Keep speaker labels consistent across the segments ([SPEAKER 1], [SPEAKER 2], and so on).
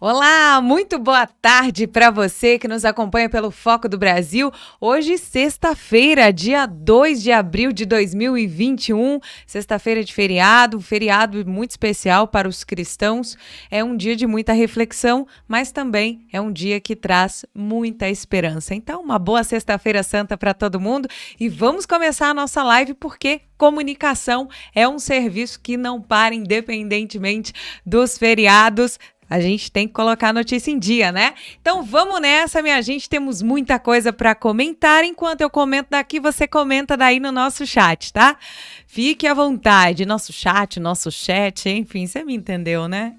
[SPEAKER 1] Olá, muito boa tarde para você que nos acompanha pelo Foco do Brasil. Hoje, sexta-feira, dia 2 de abril de 2021, sexta-feira de feriado, um feriado muito especial para os cristãos. É um dia de muita reflexão, mas também é um dia que traz muita esperança. Então, uma boa sexta-feira santa para todo mundo e vamos começar a nossa live porque comunicação é um serviço que não para independentemente dos feriados. A gente tem que colocar a notícia em dia, né? Então vamos nessa, minha gente. Temos muita coisa para comentar. Enquanto eu comento daqui, você comenta daí no nosso chat, tá? Fique à vontade. Nosso chat, enfim, você me entendeu, né?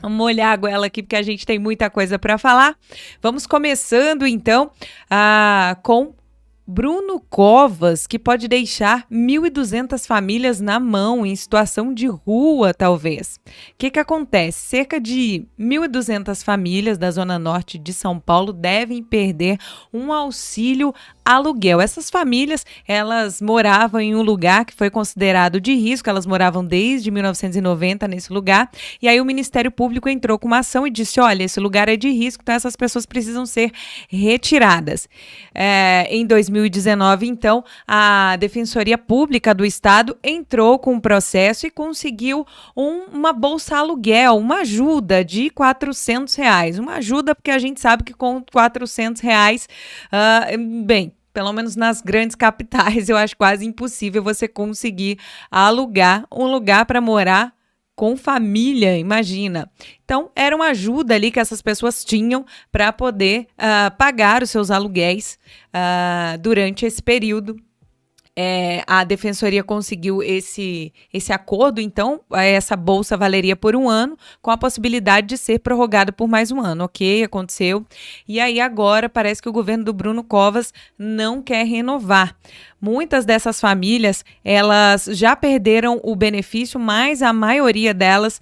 [SPEAKER 1] Vamos molhar a goela aqui porque a gente tem muita coisa para falar. Vamos começando então com Bruno Covas, que pode deixar 1.200 famílias na mão, em situação de rua, talvez. O que acontece? Cerca de 1.200 famílias da Zona Norte de São Paulo devem perder um auxílio aluguel. Essas famílias, elas moravam em um lugar que foi considerado de risco, elas moravam desde 1990 nesse lugar, e aí o Ministério Público entrou com uma ação e disse, olha, esse lugar é de risco, então essas pessoas precisam ser retiradas. Em 2019, então, a Defensoria Pública do Estado entrou com um processo e conseguiu uma bolsa aluguel, uma ajuda de R$400. Uma ajuda porque a gente sabe que com R$400, pelo menos nas grandes capitais, eu acho quase impossível você conseguir alugar um lugar para morar com família, imagina. Então, era uma ajuda ali que essas pessoas tinham para poder pagar os seus aluguéis durante esse período. A Defensoria conseguiu esse acordo, então essa bolsa valeria por um ano, com a possibilidade de ser prorrogada por mais um ano. Ok, aconteceu. E aí agora parece que o governo do Bruno Covas não quer renovar. Muitas dessas famílias, elas já perderam o benefício, mas a maioria delas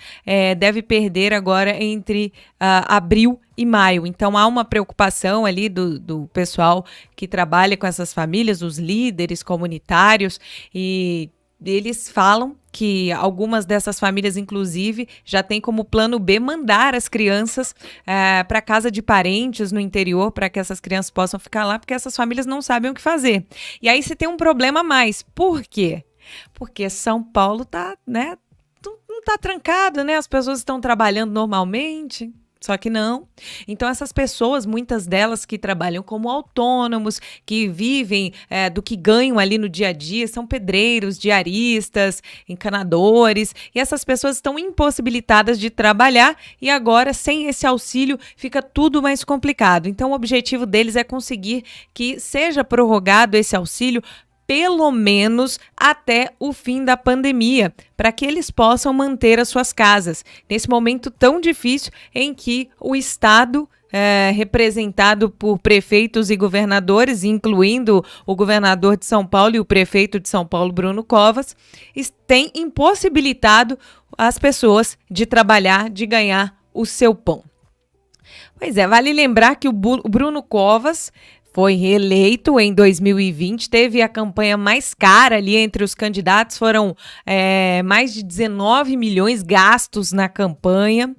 [SPEAKER 1] deve perder agora entre abril e maio. Então, há uma preocupação ali do pessoal que trabalha com essas famílias, os líderes comunitários, e eles falam que algumas dessas famílias, inclusive, já têm como plano B mandar as crianças para casa de parentes no interior, para que essas crianças possam ficar lá, porque essas famílias não sabem o que fazer. E aí você tem um problema a mais. Por quê? Porque São Paulo tá, né, não tá trancado, né? As pessoas estão trabalhando normalmente. Só que não. Então, essas pessoas, muitas delas que trabalham como autônomos, que vivem do que ganham ali no dia a dia, são pedreiros, diaristas, encanadores, e essas pessoas estão impossibilitadas de trabalhar e agora, sem esse auxílio, fica tudo mais complicado. Então, o objetivo deles é conseguir que seja prorrogado esse auxílio pelo menos até o fim da pandemia, para que eles possam manter as suas casas, nesse momento tão difícil em que o Estado, representado por prefeitos e governadores, incluindo o governador de São Paulo e o prefeito de São Paulo, Bruno Covas, tem impossibilitado as pessoas de trabalhar, de ganhar o seu pão. Pois é, vale lembrar que o Bruno Covas foi reeleito em 2020, teve a campanha mais cara ali entre os candidatos, foram mais de 19 milhões gastos na campanha.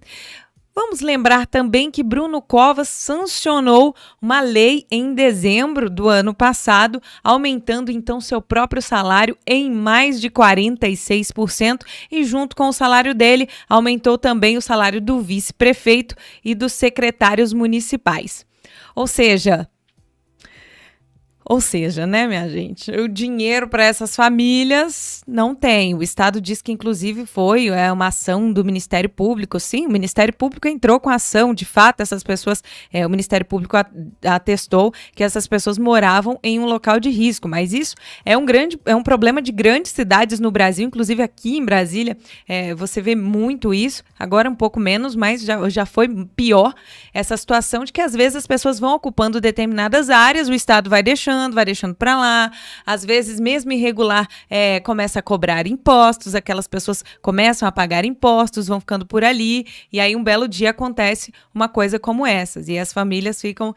[SPEAKER 1] Vamos lembrar também que Bruno Covas sancionou uma lei em dezembro do ano passado, aumentando então seu próprio salário em mais de 46% e junto com o salário dele, aumentou também o salário do vice-prefeito e dos secretários municipais. Ou seja, né, minha gente, o dinheiro para essas famílias não tem. O Estado diz que, inclusive, foi uma ação do Ministério Público. Sim, o Ministério Público entrou com a ação. De fato, essas pessoas, o Ministério Público atestou que essas pessoas moravam em um local de risco. Mas isso é um problema de grandes cidades no Brasil, inclusive aqui em Brasília. Você vê muito isso, agora um pouco menos, mas já foi pior essa situação de que, às vezes, as pessoas vão ocupando determinadas áreas, o Estado vai deixando para lá, às vezes mesmo irregular começa a cobrar impostos, aquelas pessoas começam a pagar impostos, vão ficando por ali, e aí um belo dia acontece uma coisa como essas, e as famílias ficam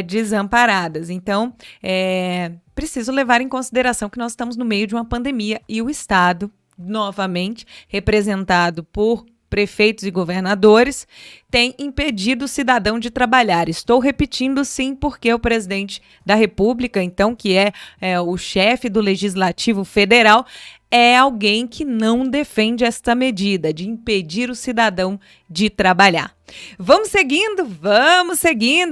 [SPEAKER 1] desamparadas. Então, preciso levar em consideração que nós estamos no meio de uma pandemia, e o Estado, novamente, representado por prefeitos e governadores têm impedido o cidadão de trabalhar. Estou repetindo sim, porque o presidente da República, então, que é o chefe do Legislativo Federal, é alguém que não defende esta medida de impedir o cidadão de trabalhar. Vamos seguindo,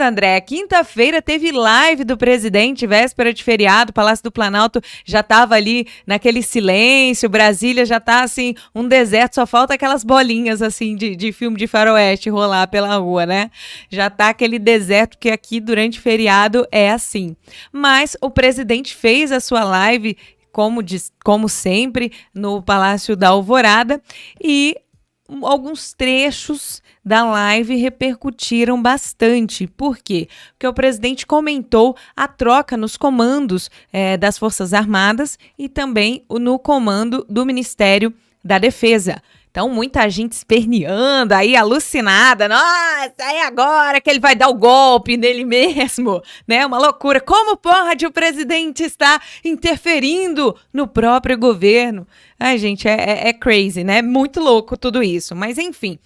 [SPEAKER 1] André. Quinta-feira teve live do presidente, véspera de feriado, o Palácio do Planalto já estava ali naquele silêncio, Brasília já tá assim, um deserto, só falta aquelas bolinhas assim de filme de faroeste rolar pela rua, né? Já tá aquele deserto que aqui durante feriado é assim. Mas o presidente fez a sua live como sempre, no Palácio da Alvorada, e alguns trechos da live repercutiram bastante. Por quê? Porque o presidente comentou a troca nos comandos das Forças Armadas e também no comando do Ministério da Defesa. Então, muita gente esperneando, aí alucinada. Nossa, é agora que ele vai dar o golpe nele mesmo, né? Uma loucura. Como pode o presidente estar interferindo no próprio governo? Ai, gente, é crazy, né? Muito louco tudo isso. Mas, enfim.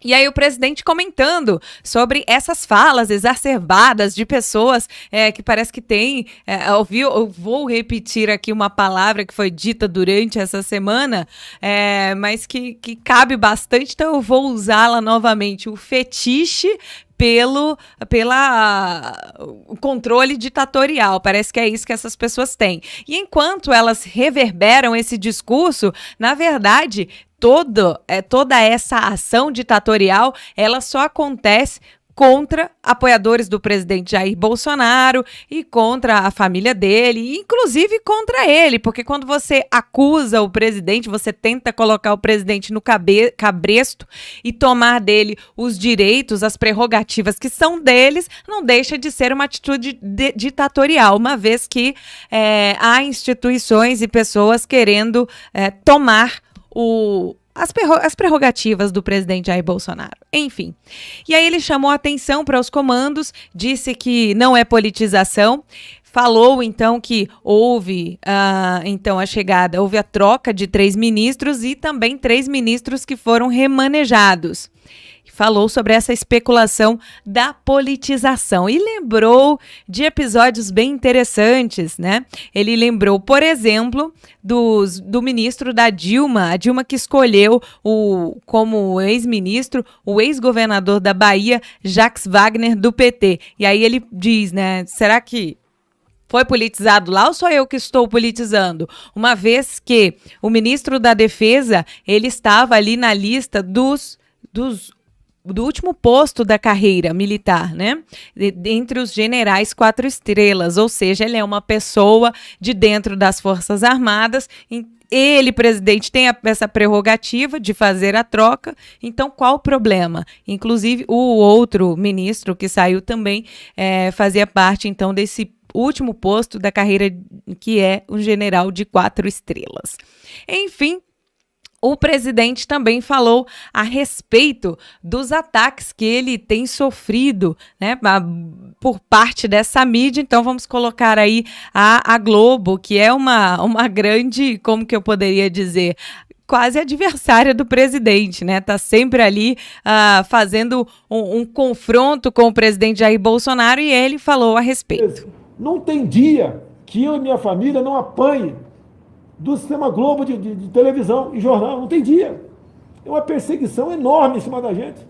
[SPEAKER 1] E aí o presidente comentando sobre essas falas exacerbadas de pessoas que parece que tem, eu vou repetir aqui uma palavra que foi dita durante essa semana, mas que cabe bastante, então eu vou usá-la novamente, o fetiche pelo controle ditatorial. Parece que é isso que essas pessoas têm. E enquanto elas reverberam esse discurso, na verdade, toda essa ação ditatorial, ela só acontece contra apoiadores do presidente Jair Bolsonaro e contra a família dele, e inclusive contra ele, porque quando você acusa o presidente, você tenta colocar o presidente no cabresto e tomar dele os direitos, as prerrogativas que são deles, não deixa de ser uma atitude ditatorial, uma vez que há instituições e pessoas querendo tomar as prerrogativas do presidente Jair Bolsonaro. Enfim. E aí ele chamou a atenção para os comandos, disse que não é politização, falou então que houve houve a troca de 3 ministros e também 3 ministros que foram remanejados. Falou sobre essa especulação da politização e lembrou de episódios bem interessantes, né? Ele lembrou, por exemplo, do ministro da Dilma, a Dilma que escolheu como ex-ministro o ex-governador da Bahia, Jacques Wagner, do PT. E aí ele diz, né, será que foi politizado lá ou sou eu que estou politizando? Uma vez que o ministro da Defesa, ele estava ali na lista do último posto da carreira militar, né? Entre os generais 4 estrelas, ou seja, ele é uma pessoa de dentro das Forças Armadas. Ele, presidente, tem essa prerrogativa de fazer a troca, então qual o problema? Inclusive, o outro ministro que saiu também fazia parte, então, desse último posto da carreira, que é um general de 4 estrelas. Enfim, o presidente também falou a respeito dos ataques que ele tem sofrido, né, por parte dessa mídia. Então vamos colocar aí a Globo, que é uma grande, como que eu poderia dizer, quase adversária do presidente, né? Tá sempre ali fazendo um confronto com o presidente Jair Bolsonaro, e ele falou a respeito.
[SPEAKER 2] Não tem dia que eu e minha família não apanhe do sistema Globo de televisão e jornal. Não tem dia. É uma perseguição enorme em cima da gente.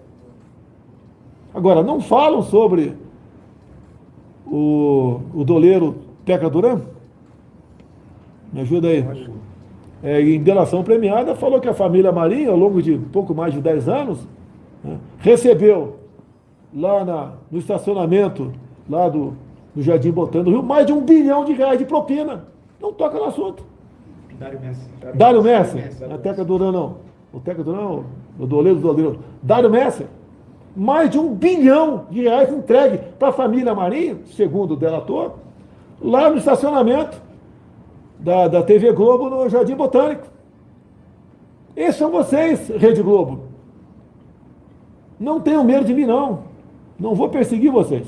[SPEAKER 2] Agora, não falam sobre o doleiro Teca Duran? Me ajuda aí. Em delação premiada, falou que a família Marinho, ao longo de pouco mais de 10 anos, né, recebeu lá no estacionamento lá do Jardim Botânico do Rio mais de R$1 bilhão de propina. Não toca no assunto. Dário Messer. A Teca Duran não. O Teca Duran, o doleiro. Dário Messer. Mais de R$1 bilhão entregue para a família Marinho, segundo o delator, lá no estacionamento da TV Globo no Jardim Botânico. Esses são vocês, Rede Globo. Não tenham medo de mim, não. Não vou perseguir vocês.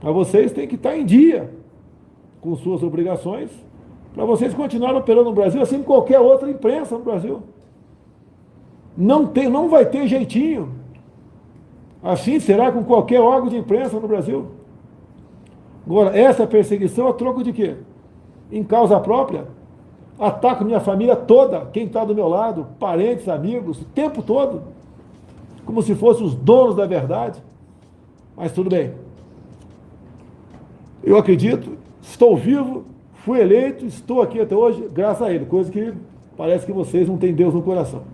[SPEAKER 2] Mas vocês têm que estar em dia com suas obrigações para vocês continuarem operando no Brasil, assim como qualquer outra imprensa no Brasil. Não vai ter jeitinho. Assim será com qualquer órgão de imprensa no Brasil. Agora, essa perseguição a troco de quê? Em causa própria, ataco minha família toda, quem está do meu lado, parentes, amigos, o tempo todo, como se fossem os donos da verdade. Mas tudo bem. Eu acredito, estou vivo, fui eleito, estou aqui até hoje, graças a ele, coisa que parece que vocês não têm Deus no coração.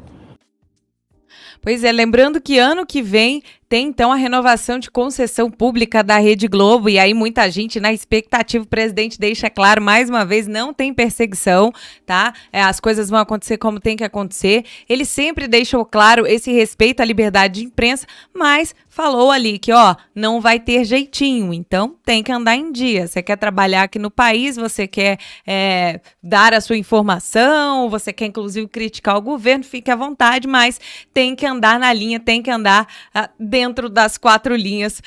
[SPEAKER 1] Pois é, lembrando que ano que vem tem então a renovação de concessão pública da Rede Globo, e aí muita gente na expectativa, o presidente deixa claro mais uma vez, não tem perseguição, tá? As coisas vão acontecer como tem que acontecer. Ele sempre deixou claro esse respeito à liberdade de imprensa, mas falou ali que, ó, não vai ter jeitinho, então tem que andar em dia. Você quer trabalhar aqui no país, você quer dar a sua informação, você quer inclusive criticar o governo, fique à vontade, mas tem que andar na linha, tem que andar dentro das 4 linhas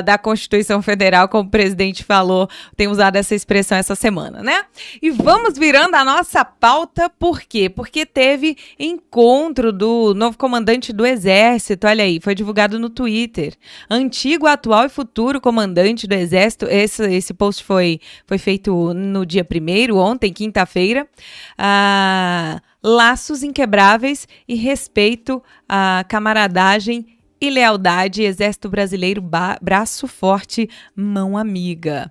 [SPEAKER 1] da Constituição Federal, como o presidente falou, tem usado essa expressão essa semana, né? E vamos virando a nossa pauta, por quê? Porque teve encontro do novo comandante do Exército, olha aí, foi divulgado no Twitter. Antigo, atual e futuro comandante do Exército, esse post foi feito no dia 1º, ontem, quinta-feira. Laços inquebráveis e respeito à camaradagem e lealdade, Exército Brasileiro, braço forte, mão amiga.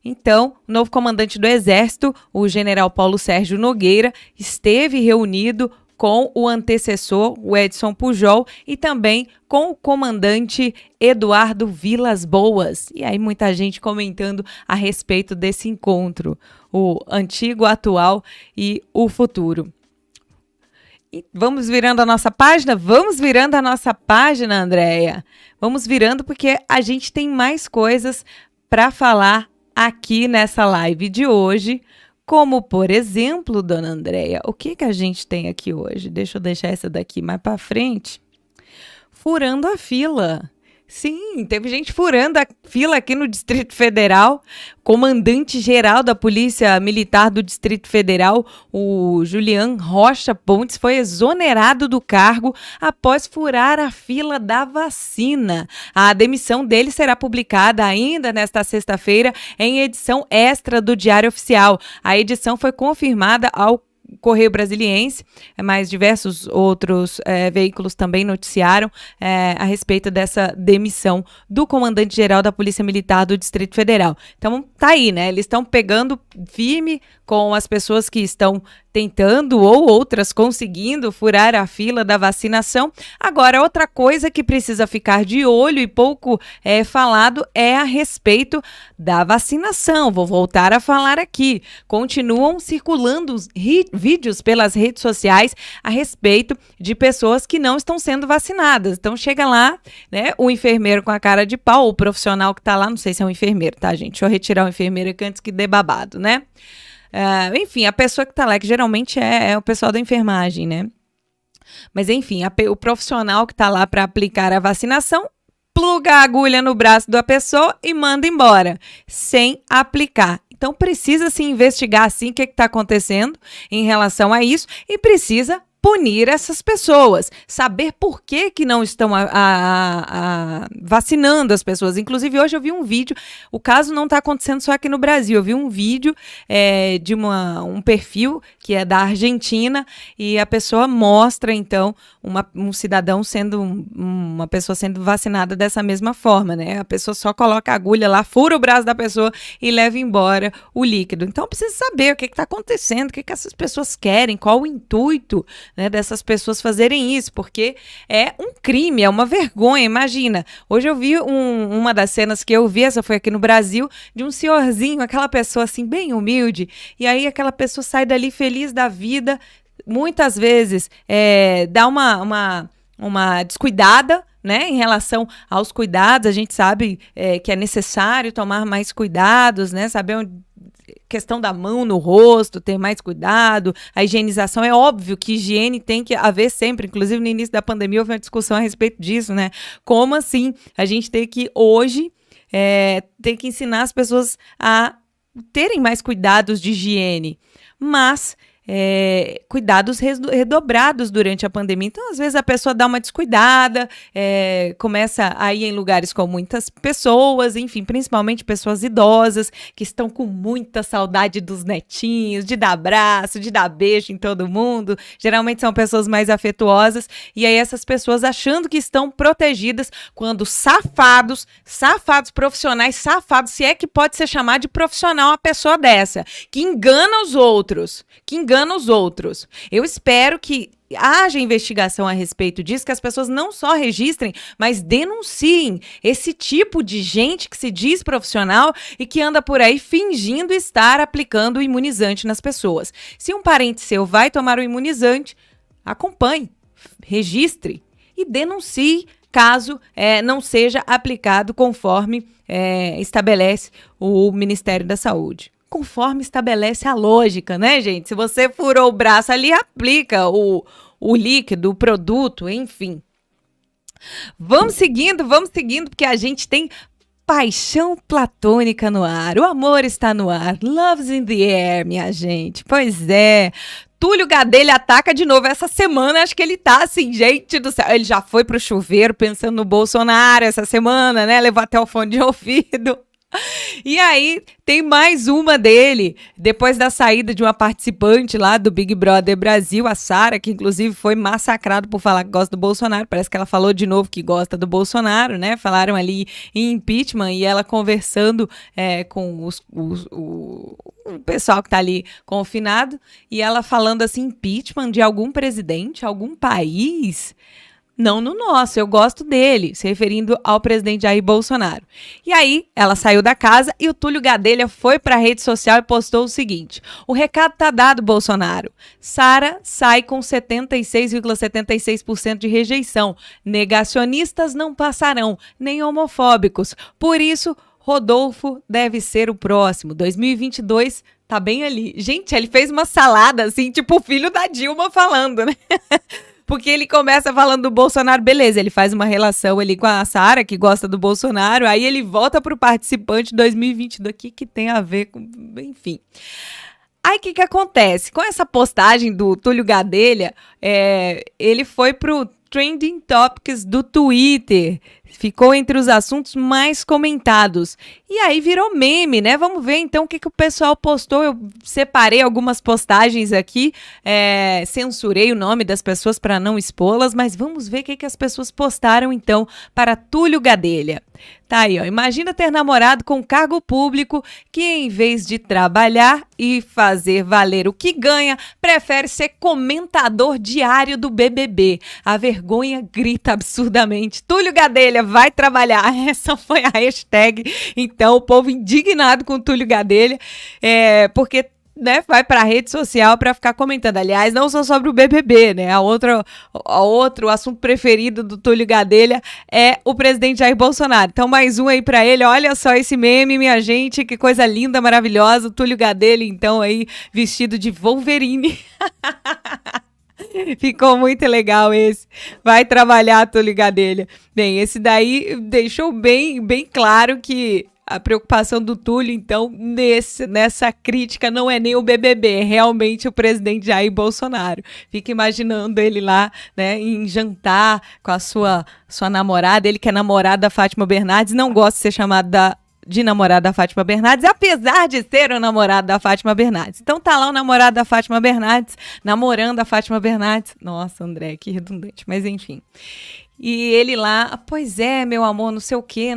[SPEAKER 1] Então, o novo comandante do Exército, o general Paulo Sérgio Nogueira, esteve reunido com o antecessor, o Edson Pujol, e também com o comandante Eduardo Vilas Boas. E aí muita gente comentando a respeito desse encontro, o antigo, atual e o futuro. E vamos virando a nossa página? Vamos virando a nossa página, Andréia. Vamos virando porque a gente tem mais coisas para falar aqui nessa live de hoje, como, por exemplo, dona Andréia, o que a gente tem aqui hoje? Deixa eu deixar essa daqui mais para frente. Furando a fila. Sim, teve gente furando a fila aqui no Distrito Federal. Comandante-geral da Polícia Militar do Distrito Federal, o Julian Rocha Pontes, foi exonerado do cargo após furar a fila da vacina. A demissão dele será publicada ainda nesta sexta-feira em edição extra do Diário Oficial. A edição foi confirmada ao Correio Brasiliense, mas diversos outros veículos também noticiaram a respeito dessa demissão do comandante-geral da Polícia Militar do Distrito Federal. Então tá aí, né? Eles estão pegando firme com as pessoas que estão tentando ou outras conseguindo furar a fila da vacinação. Agora, outra coisa que precisa ficar de olho e pouco falado é a respeito da vacinação. Vou voltar a falar aqui. Continuam circulando vídeos pelas redes sociais a respeito de pessoas que não estão sendo vacinadas. Então, chega lá, né, o enfermeiro com a cara de pau, o profissional que está lá, não sei se é um enfermeiro, tá, gente? Deixa eu retirar o enfermeiro aqui antes que dê babado, né? Enfim, a pessoa que está lá, que geralmente é o pessoal da enfermagem, né? Mas enfim, o profissional que está lá para aplicar a vacinação, pluga a agulha no braço da pessoa e manda embora, sem aplicar. Então precisa se investigar assim o que está acontecendo em relação a isso e precisa punir essas pessoas, saber por que não estão vacinando as pessoas. Inclusive, hoje eu vi um vídeo, o caso não está acontecendo só aqui no Brasil, eu vi um vídeo de um perfil que é da Argentina e a pessoa mostra, então, um cidadão uma pessoa sendo vacinada dessa mesma forma, né? A pessoa só coloca a agulha lá, fura o braço da pessoa e leva embora o líquido. Então, precisa saber o que está acontecendo, o que essas pessoas querem, qual o intuito, né, dessas pessoas fazerem isso, porque é um crime, é uma vergonha, imagina. Hoje eu vi uma das cenas que eu vi, essa foi aqui no Brasil, de um senhorzinho, aquela pessoa assim, bem humilde, e aí aquela pessoa sai dali feliz da vida, muitas vezes dá uma descuidada, né, em relação aos cuidados. A gente sabe que é necessário tomar mais cuidados, né, saber questão da mão no rosto, ter mais cuidado, a higienização, é óbvio que higiene tem que haver sempre, inclusive no início da pandemia houve uma discussão a respeito disso, né, como assim a gente tem que hoje ter que ensinar as pessoas a terem mais cuidados de higiene, mas cuidados redobrados durante a pandemia. Então, às vezes, a pessoa dá uma descuidada, começa a ir em lugares com muitas pessoas, enfim, principalmente pessoas idosas, que estão com muita saudade dos netinhos, de dar abraço, de dar beijo em todo mundo. Geralmente são pessoas mais afetuosas, e aí essas pessoas achando que estão protegidas, quando safados profissionais, se é que pode ser chamado de profissional uma pessoa dessa, que engana os outros. Eu espero que haja investigação a respeito disso, que as pessoas não só registrem, mas denunciem esse tipo de gente que se diz profissional e que anda por aí fingindo estar aplicando o imunizante nas pessoas. Se um parente seu vai tomar o imunizante, acompanhe, registre e denuncie caso não seja aplicado conforme estabelece o Ministério da Saúde. Conforme estabelece a lógica, né, gente? Se você furou o braço ali, aplica o líquido, o produto, enfim. Vamos seguindo, porque a gente tem paixão platônica no ar. O amor está no ar. Love's in the air, minha gente. Pois é. Túlio Gadelha ataca de novo essa semana, acho que ele tá assim, gente do céu, ele já foi pro chuveiro pensando no Bolsonaro essa semana, né, levou até o fone de ouvido. E aí, tem mais uma dele, depois da saída de uma participante lá do Big Brother Brasil, a Sara, que inclusive foi massacrada por falar que gosta do Bolsonaro, parece que ela falou de novo que gosta do Bolsonaro, né, falaram ali em impeachment, e ela conversando com o pessoal que tá ali confinado, e ela falando assim, impeachment de algum presidente, algum país... Não no nosso, eu gosto dele, se referindo ao presidente Jair Bolsonaro. E aí, ela saiu da casa e o Túlio Gadelha foi para a rede social e postou o seguinte: o recado tá dado, Bolsonaro. Sara sai com 76,76% de rejeição. Negacionistas não passarão, nem homofóbicos. Por isso, Rodolfo deve ser o próximo. 2022 tá bem ali. Gente, ele fez uma salada assim, tipo o filho da Dilma falando, né? Porque ele começa falando do Bolsonaro, beleza, ele faz uma relação ali com a Sara, que gosta do Bolsonaro, aí ele volta pro participante 2022, o que tem a ver com... Enfim. Aí o que acontece? Com essa postagem do Túlio Gadelha, ele foi pro Trending Topics do Twitter, ficou entre os assuntos mais comentados. E aí virou meme, né? Vamos ver então o que o pessoal postou. Eu separei algumas postagens aqui, censurei o nome das pessoas para não expô-las, mas vamos ver o que as pessoas postaram então para Túlio Gadelha. Tá aí, ó. Imagina ter namorado com cargo público que, em vez de trabalhar e fazer valer o que ganha, prefere ser comentador diário do BBB. A vergonha grita absurdamente. Túlio Gadelha vai trabalhar. Essa foi a hashtag. Então, o povo indignado com o Túlio Gadelha, porque... né, vai para a rede social para ficar comentando. Aliás, não só sobre o BBB, né? O assunto preferido do Túlio Gadelha é o presidente Jair Bolsonaro. Então, mais um aí para ele. Olha só esse meme, minha gente. Que coisa linda, maravilhosa. O Túlio Gadelha, então, aí, vestido de Wolverine. Ficou muito legal esse. Vai trabalhar, Túlio Gadelha. Bem, esse daí deixou bem claro que a preocupação do Túlio, então, nessa crítica não é nem o BBB, é realmente o presidente Jair Bolsonaro. Fica imaginando ele lá, né, em jantar com a sua namorada, ele que é namorado da Fátima Bernardes, não gosta de ser chamado de namorado da Fátima Bernardes, apesar de ser o namorado da Fátima Bernardes. Então tá lá o namorado da Fátima Bernardes, namorando a Fátima Bernardes. Nossa, André, que redundante, mas enfim. E ele lá, pois é, meu amor, não sei o quê,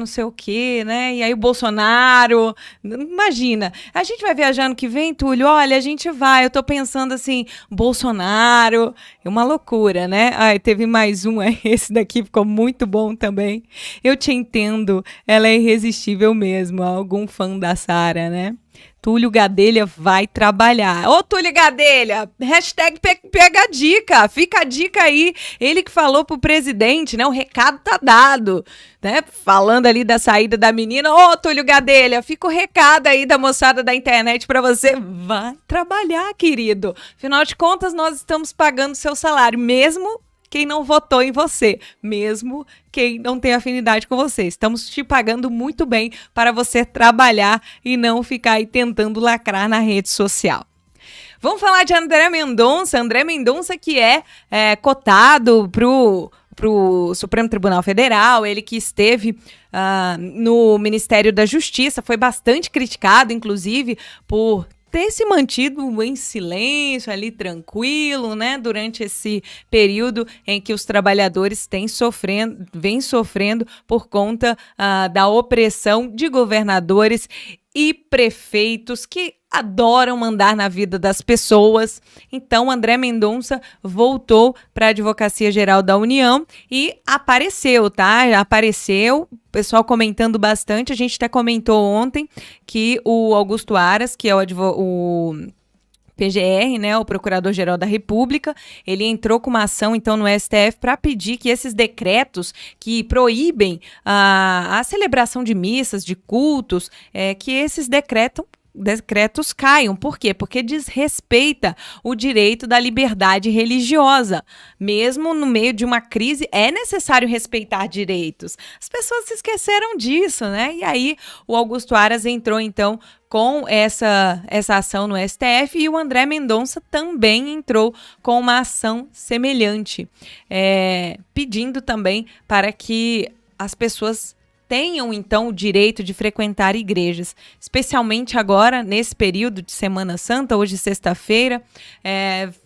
[SPEAKER 1] né? E aí o Bolsonaro, imagina, a gente vai viajar ano que vem, Túlio? Olha, a gente vai, eu tô pensando assim, Bolsonaro, é uma loucura, né? Ai, teve mais um, esse daqui ficou muito bom também. Eu te entendo, ela é irresistível mesmo, algum fã da Sara, né? Túlio Gadelha vai trabalhar. Ô, Túlio Gadelha, hashtag pega a dica, fica a dica aí. Ele que falou pro presidente, né? O recado tá dado, né? Falando ali da saída da menina. Ô, Túlio Gadelha, fica o recado aí da moçada da internet pra você. Vai trabalhar, querido. Afinal de contas, nós estamos pagando seu salário, mesmo quem não votou em você, mesmo quem não tem afinidade com você. Estamos te pagando muito bem para você trabalhar e não ficar aí tentando lacrar na rede social. Vamos falar de André Mendonça que é cotado pro Supremo Tribunal Federal, ele que esteve no Ministério da Justiça, foi bastante criticado, inclusive, por ter se mantido em silêncio ali, tranquilo, né, durante esse período em que os trabalhadores vêm sofrendo por conta da opressão de governadores e prefeitos que adoram mandar na vida das pessoas. Então, André Mendonça voltou para a Advocacia Geral da União e apareceu, tá? Apareceu, pessoal comentando bastante. A gente até comentou ontem que o Augusto Aras, que é o PGR, né, o Procurador-Geral da República, ele entrou com uma ação, então, no STF para pedir que esses decretos que proíbem a celebração de missas, de cultos, que esses decretos caiam. Por quê? Porque desrespeita o direito da liberdade religiosa. Mesmo no meio de uma crise, é necessário respeitar direitos. As pessoas se esqueceram disso, né? E aí, o Augusto Aras entrou, então, com essa ação no STF, e o André Mendonça também entrou com uma ação semelhante, pedindo também para que as pessoas tenham, então, o direito de frequentar igrejas, especialmente agora, nesse período de Semana Santa, hoje sexta-feira,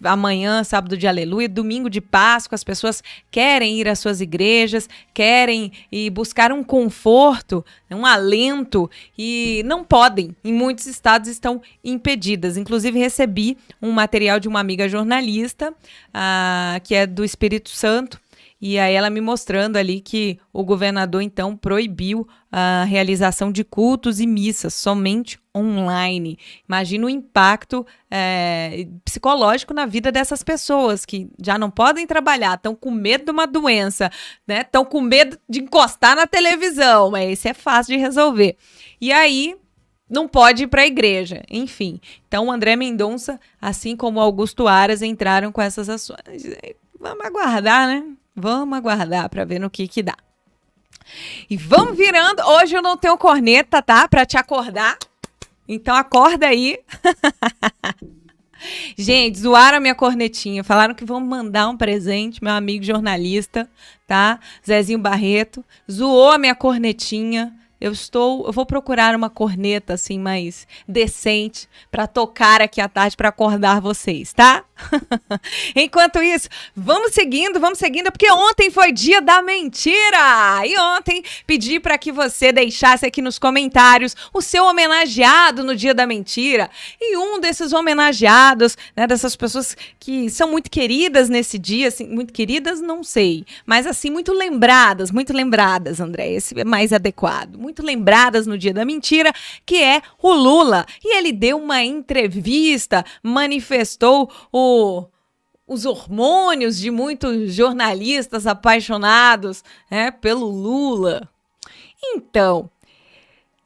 [SPEAKER 1] amanhã, sábado de Aleluia, domingo de Páscoa, as pessoas querem ir às suas igrejas, querem ir buscar um conforto, um alento, e não podem, em muitos estados estão impedidas. Inclusive, recebi um material de uma amiga jornalista, que é do Espírito Santo, e aí ela me mostrando ali que o governador, então, proibiu a realização de cultos e missas somente online. Imagina o impacto psicológico na vida dessas pessoas que já não podem trabalhar, estão com medo de uma doença, né? Estão com medo de encostar na televisão, mas isso é fácil de resolver. E aí não pode ir para a igreja, enfim. Então, o André Mendonça, assim como o Augusto Aras, entraram com essas ações. Vamos aguardar, né? Vamos aguardar para ver no que dá. E vamos virando. Hoje eu não tenho corneta, tá? Para te acordar. Então acorda aí. Gente, zoaram a minha cornetinha. Falaram que vão mandar um presente, meu amigo jornalista, tá? Zezinho Barreto. Zoou a minha cornetinha. Eu vou procurar uma corneta assim mais decente para tocar aqui à tarde para acordar vocês, tá? Enquanto isso, vamos seguindo, porque ontem foi dia da mentira. E ontem pedi para que você deixasse aqui nos comentários o seu homenageado no dia da mentira. E um desses homenageados, né, dessas pessoas que são muito queridas nesse dia, assim, muito queridas, não sei, mas assim, muito lembradas, André, esse é mais adequado. Muito lembradas no dia da mentira, que é o Lula. E ele deu uma entrevista, manifestou os hormônios de muitos jornalistas apaixonados, né, pelo Lula. Então,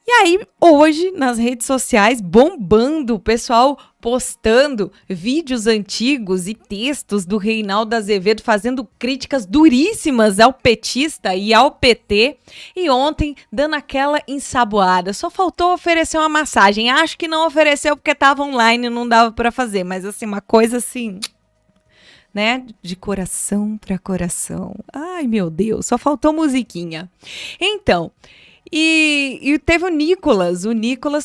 [SPEAKER 1] e aí hoje nas redes sociais bombando, o pessoal postando vídeos antigos e textos do Reinaldo Azevedo fazendo críticas duríssimas ao petista e ao PT, e ontem dando aquela ensaboada. Só faltou oferecer uma massagem. Acho que não ofereceu porque estava online e não dava para fazer, mas assim, uma coisa assim, né, de coração para coração. Ai, meu Deus, só faltou musiquinha. Então, e teve o Nicolas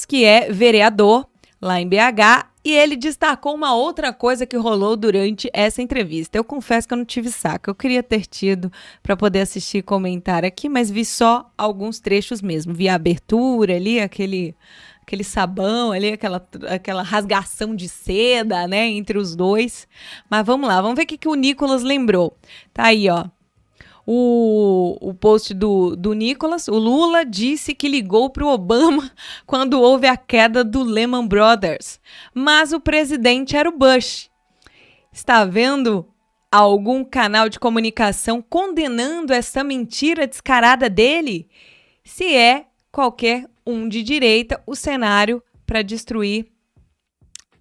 [SPEAKER 1] que é vereador lá em BH, e ele destacou uma outra coisa que rolou durante essa entrevista. Eu confesso que eu não tive saco, eu queria ter tido para poder assistir e comentar aqui, mas vi só alguns trechos mesmo. Vi a abertura ali, aquele sabão ali, aquela rasgação de seda, né, entre os dois. Mas vamos lá, vamos ver o que o Nicolas lembrou. Tá aí, ó. O post do Nicolas. O Lula disse que ligou para o Obama quando houve a queda do Lehman Brothers, mas o presidente era o Bush. Está vendo algum canal de comunicação condenando essa mentira descarada dele? Se é qualquer um de direita, o cenário para destruir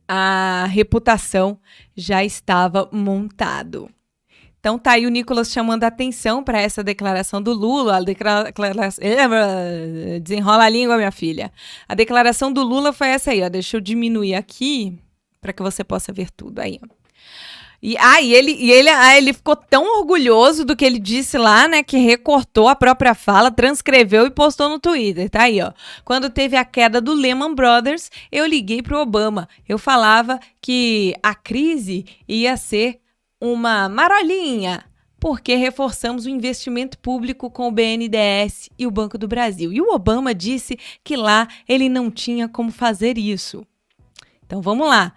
[SPEAKER 1] a reputação já estava montado. Então tá aí o Nicolas chamando a atenção para essa declaração do Lula. Desenrola a língua, minha filha. A declaração do Lula foi essa aí, ó. Deixa eu diminuir aqui para que você possa ver tudo aí. E ele ficou tão orgulhoso do que ele disse lá, né, que recortou a própria fala, transcreveu e postou no Twitter. Tá aí, ó. Quando teve a queda do Lehman Brothers, eu liguei pro Obama. Eu falava que a crise ia ser uma marolinha, porque reforçamos o investimento público com o BNDES e o Banco do Brasil. E o Obama disse que lá ele não tinha como fazer isso. Então vamos lá.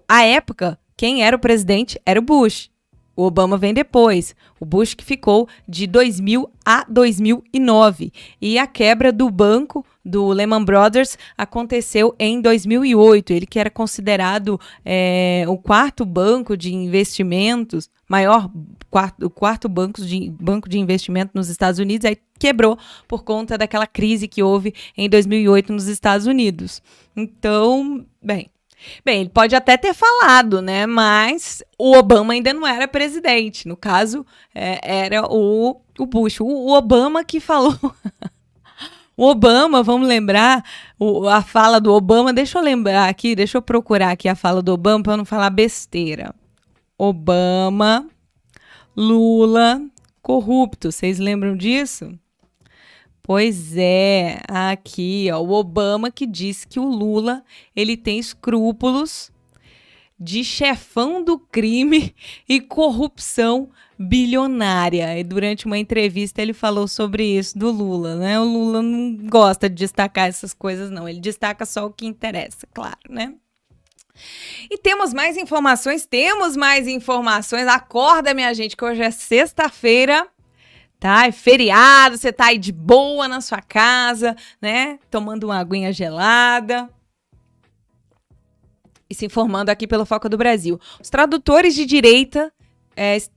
[SPEAKER 1] A época, quem era o presidente era o Bush. O Obama vem depois. O Bush que ficou de 2000 a 2009. E a quebra do banco, do Lehman Brothers, aconteceu em 2008. Ele que era considerado o quarto banco de investimentos, o quarto banco de investimento nos Estados Unidos, aí quebrou por conta daquela crise que houve em 2008 nos Estados Unidos. Então, Bem, ele pode até ter falado, né? Mas o Obama ainda não era presidente. No caso, era o Bush. O Obama que falou. O Obama, vamos lembrar a fala do Obama. Deixa eu lembrar aqui, deixa eu procurar aqui a fala do Obama para não falar besteira. Obama, Lula, corrupto. Vocês lembram disso? Pois é, aqui, ó, o Obama que disse que o Lula, ele tem escrúpulos de chefão do crime e corrupção bilionária. E durante uma entrevista ele falou sobre isso do Lula, né? O Lula não gosta de destacar essas coisas, não. Ele destaca só o que interessa, claro, né? E temos mais informações. Acorda, minha gente, que hoje é sexta-feira. Tá? É feriado, você tá aí de boa na sua casa, né? Tomando uma aguinha gelada. E se informando aqui pelo Foco do Brasil. Os tradutores de direita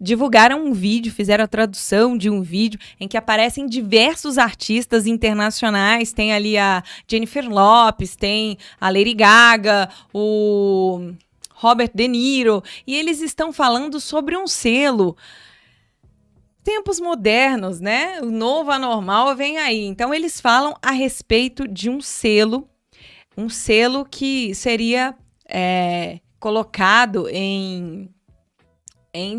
[SPEAKER 1] divulgaram um vídeo, fizeram a tradução de um vídeo em que aparecem diversos artistas internacionais. Tem ali a Jennifer Lopez, tem a Lady Gaga, o Robert De Niro. E eles estão falando sobre um selo. Tempos modernos, né? O novo anormal vem aí. Então, eles falam a respeito de um selo que seria colocado em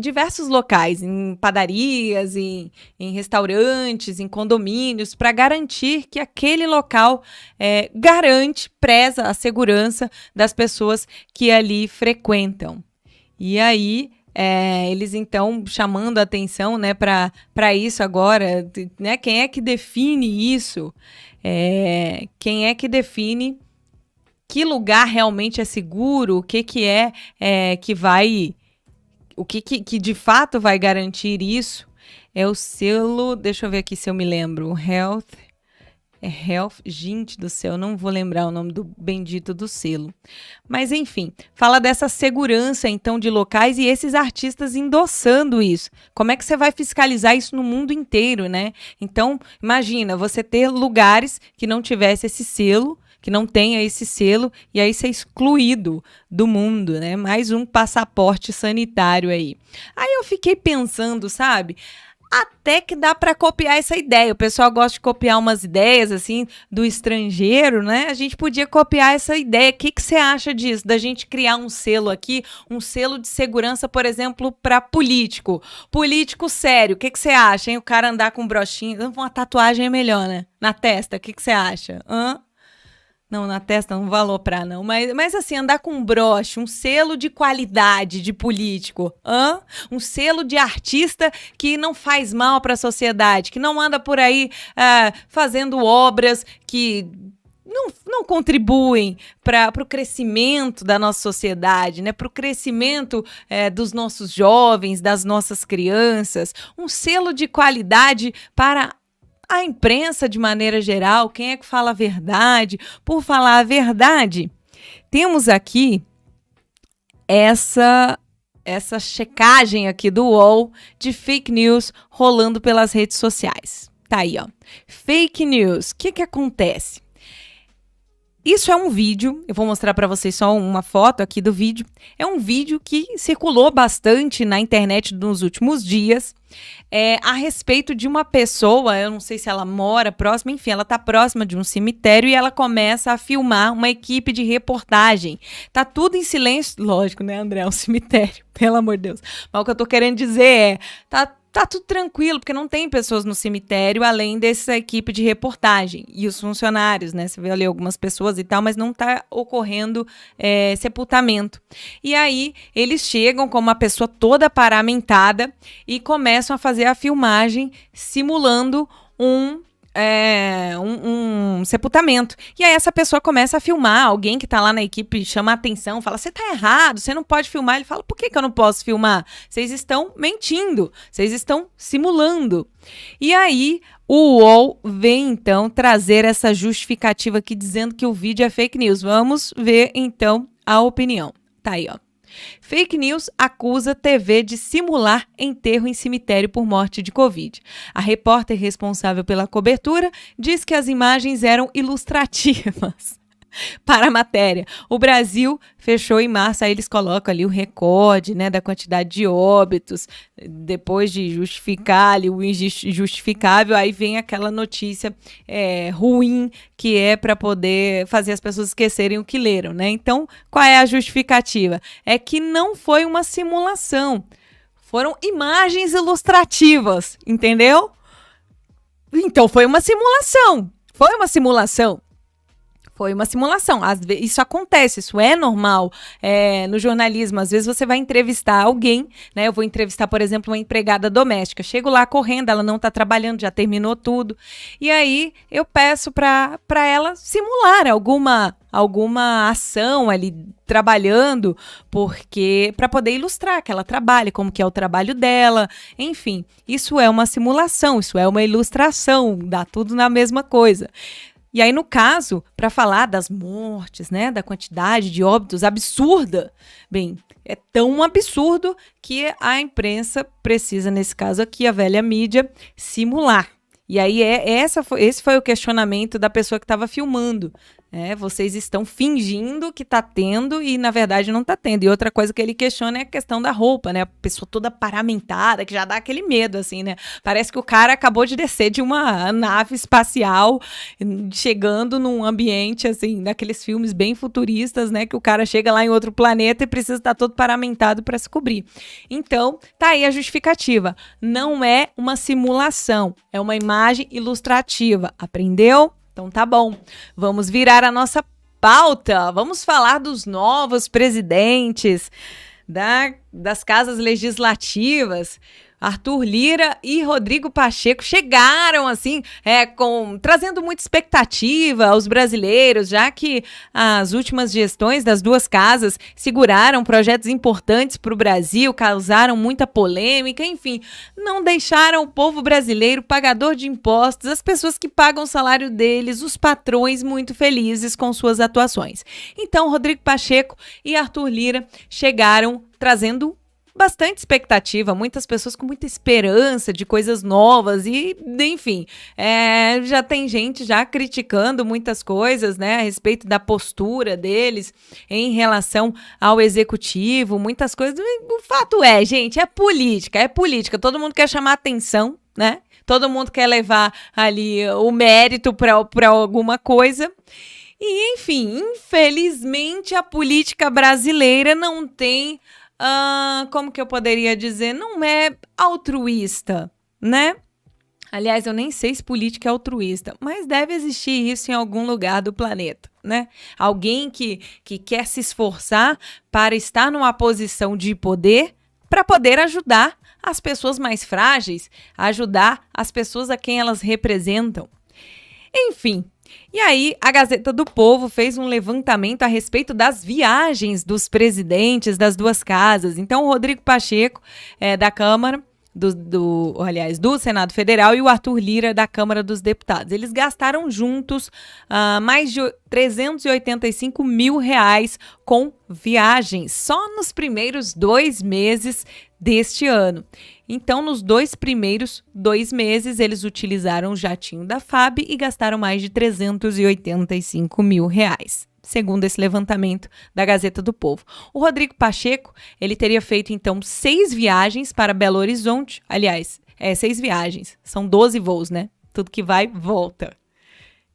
[SPEAKER 1] diversos locais, em padarias, em restaurantes, em condomínios, para garantir que aquele local preza a segurança das pessoas que ali frequentam. E aí, eles então chamando a atenção, né, para isso agora, né, quem é que define isso? Quem é que define que lugar realmente é seguro? O que é que vai... O que de fato vai garantir isso? É o selo... Deixa eu ver aqui se eu me lembro. Health... gente do céu, não vou lembrar o nome do bendito do selo. Mas, enfim, fala dessa segurança, então, de locais e esses artistas endossando isso. Como é que você vai fiscalizar isso no mundo inteiro, né? Então, imagina, você ter lugares que não tivesse esse selo, que não tenha esse selo, e aí ser excluído do mundo, né? Mais um passaporte sanitário aí. Aí eu fiquei pensando, sabe? Até que dá para copiar essa ideia. O pessoal gosta de copiar umas ideias assim do estrangeiro, né? A gente podia copiar essa ideia. O que você acha disso? Da gente criar um selo aqui, um selo de segurança, por exemplo, para político. Político sério. O que você acha, hein? O cara andar com brochinha. Uma tatuagem é melhor, né? Na testa. O que você acha? Não, na testa não vou aloprar, não. Mas assim, andar com um broche, um selo de qualidade de político. Um selo de artista que não faz mal para a sociedade, que não anda por aí fazendo obras que não contribuem para o crescimento da nossa sociedade, né? Para o crescimento dos nossos jovens, das nossas crianças. Um selo de qualidade para a imprensa de maneira geral. Quem é que fala a verdade? Por falar a verdade, temos aqui essa checagem aqui do UOL de fake news rolando pelas redes sociais. Tá aí, ó. Fake news. O que acontece? Isso é um vídeo, eu vou mostrar para vocês só uma foto aqui do vídeo. É um vídeo que circulou bastante na internet nos últimos dias, a respeito de uma pessoa, eu não sei se ela mora próxima, enfim, ela tá próxima de um cemitério e ela começa a filmar uma equipe de reportagem. Tá tudo em silêncio, lógico, né, André? É um cemitério, pelo amor de Deus. Mas o que eu tô querendo dizer tá tudo tranquilo, porque não tem pessoas no cemitério além dessa equipe de reportagem. E os funcionários, né? Você vê ali algumas pessoas e tal, mas não tá ocorrendo sepultamento. E aí, eles chegam com uma pessoa toda paramentada e começam a fazer a filmagem simulando um sepultamento. E aí essa pessoa começa a filmar, alguém que tá lá na equipe chama a atenção, fala, você tá errado, você não pode filmar. Ele fala, por que eu não posso filmar? Vocês estão mentindo, vocês estão simulando. E aí o UOL vem então trazer essa justificativa aqui dizendo que o vídeo é fake news. Vamos ver então a opinião. Tá aí, ó. Fake News acusa TV de simular enterro em cemitério por morte de Covid. A repórter responsável pela cobertura diz que as imagens eram ilustrativas para a matéria. O Brasil fechou em março, aí eles colocam ali o recorde, né, da quantidade de óbitos, depois de justificar ali o injustificável, aí vem aquela notícia ruim, que é para poder fazer as pessoas esquecerem o que leram, né? Então, qual é a justificativa? É que não foi uma simulação, foram imagens ilustrativas, entendeu? Então, foi uma simulação, foi uma simulação. Foi uma simulação. Isso acontece, isso é normal no jornalismo. Às vezes você vai entrevistar alguém, né? Eu vou entrevistar, por exemplo, uma empregada doméstica. Chego lá correndo, ela não está trabalhando, já terminou tudo. E aí eu peço para ela simular alguma ação ali trabalhando, porque para poder ilustrar que ela trabalha, como que é o trabalho dela, enfim. Isso é uma simulação, isso é uma ilustração, dá tudo na mesma coisa. E aí, no caso, para falar das mortes, né, da quantidade de óbitos absurda, bem, é tão absurdo que a imprensa precisa, nesse caso aqui, a velha mídia, simular. E aí, esse foi o questionamento da pessoa que estava filmando. Vocês estão fingindo que está tendo e, na verdade, não está tendo. E outra coisa que ele questiona é a questão da roupa, né? A pessoa toda paramentada, que já dá aquele medo, assim, né? Parece que o cara acabou de descer de uma nave espacial, chegando num ambiente, assim, daqueles filmes bem futuristas, né? Que o cara chega lá em outro planeta e precisa estar todo paramentado para se cobrir. Então, tá aí a justificativa. Não é uma simulação, é uma imagem ilustrativa. Aprendeu? Então tá bom, vamos virar a nossa pauta, vamos falar dos novos presidentes das casas legislativas. Arthur Lira e Rodrigo Pacheco chegaram, assim, trazendo muita expectativa aos brasileiros, já que as últimas gestões das duas casas seguraram projetos importantes para o Brasil, causaram muita polêmica, enfim, não deixaram o povo brasileiro, pagador de impostos, as pessoas que pagam o salário deles, os patrões muito felizes com suas atuações. Então, Rodrigo Pacheco e Arthur Lira chegaram trazendo bastante expectativa, muitas pessoas com muita esperança de coisas novas e, enfim, já tem gente já criticando muitas coisas, né, a respeito da postura deles em relação ao executivo, muitas coisas. O fato é, gente, é política, todo mundo quer chamar atenção, né, todo mundo quer levar ali o mérito para alguma coisa. E, enfim, infelizmente a política brasileira não tem como que eu poderia dizer? Não é altruísta, né? Aliás, eu nem sei se política é altruísta, mas deve existir isso em algum lugar do planeta, né? Alguém que quer se esforçar para estar numa posição de poder para poder ajudar as pessoas mais frágeis, ajudar as pessoas a quem elas representam. Enfim. E aí, a Gazeta do Povo fez um levantamento a respeito das viagens dos presidentes das duas casas. Então, o Rodrigo Pacheco, da Câmara, do Senado Federal, e o Arthur Lira, da Câmara dos Deputados. Eles gastaram juntos mais de R$385 mil com viagens, só nos primeiros 2 meses deste ano. Então, nos 2 primeiros 2 meses, eles utilizaram o jatinho da FAB e gastaram mais de R$385 mil, segundo esse levantamento da Gazeta do Povo. O Rodrigo Pacheco, ele teria feito, então, 6 viagens para Belo Horizonte. Aliás, 6 viagens. São 12 voos, né? Tudo que vai, volta.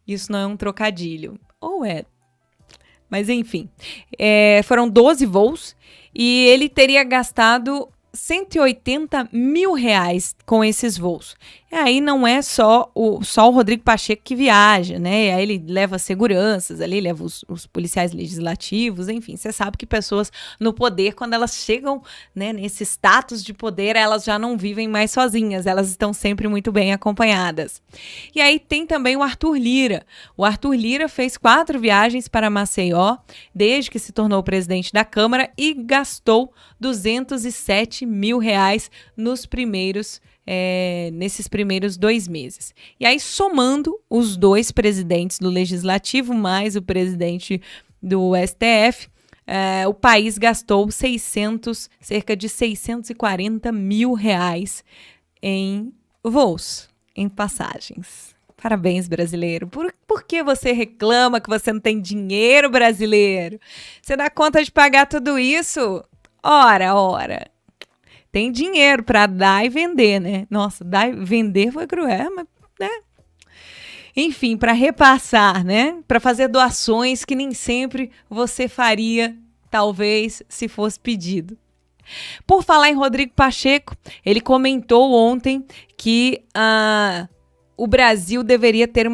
[SPEAKER 1] Isso não é um trocadilho. Ou é? Mas, enfim. Foram 12 voos e ele teria gastado R$180 mil com esses voos. E aí não é só o Rodrigo Pacheco que viaja, né? E aí ele leva seguranças ali, leva os policiais legislativos, enfim. Você sabe que pessoas no poder, quando elas chegam, né, nesse status de poder, elas já não vivem mais sozinhas, elas estão sempre muito bem acompanhadas. E aí tem também o Arthur Lira. O Arthur Lira fez 4 viagens para Maceió, desde que se tornou presidente da Câmara, e gastou R$207 mil nesses primeiros 2 meses. E aí, somando os 2 presidentes do Legislativo, mais o presidente do STF, o país gastou cerca de R$640 mil em voos, em passagens. Parabéns, brasileiro. Por que você reclama que você não tem dinheiro, brasileiro? Você dá conta de pagar tudo isso? Ora. Tem dinheiro para dar e vender, né? Nossa, dar e vender foi cruel, mas, né? Enfim, para repassar, né? Para fazer doações que nem sempre você faria, talvez, se fosse pedido. Por falar em Rodrigo Pacheco, ele comentou ontem que o Brasil deveria ter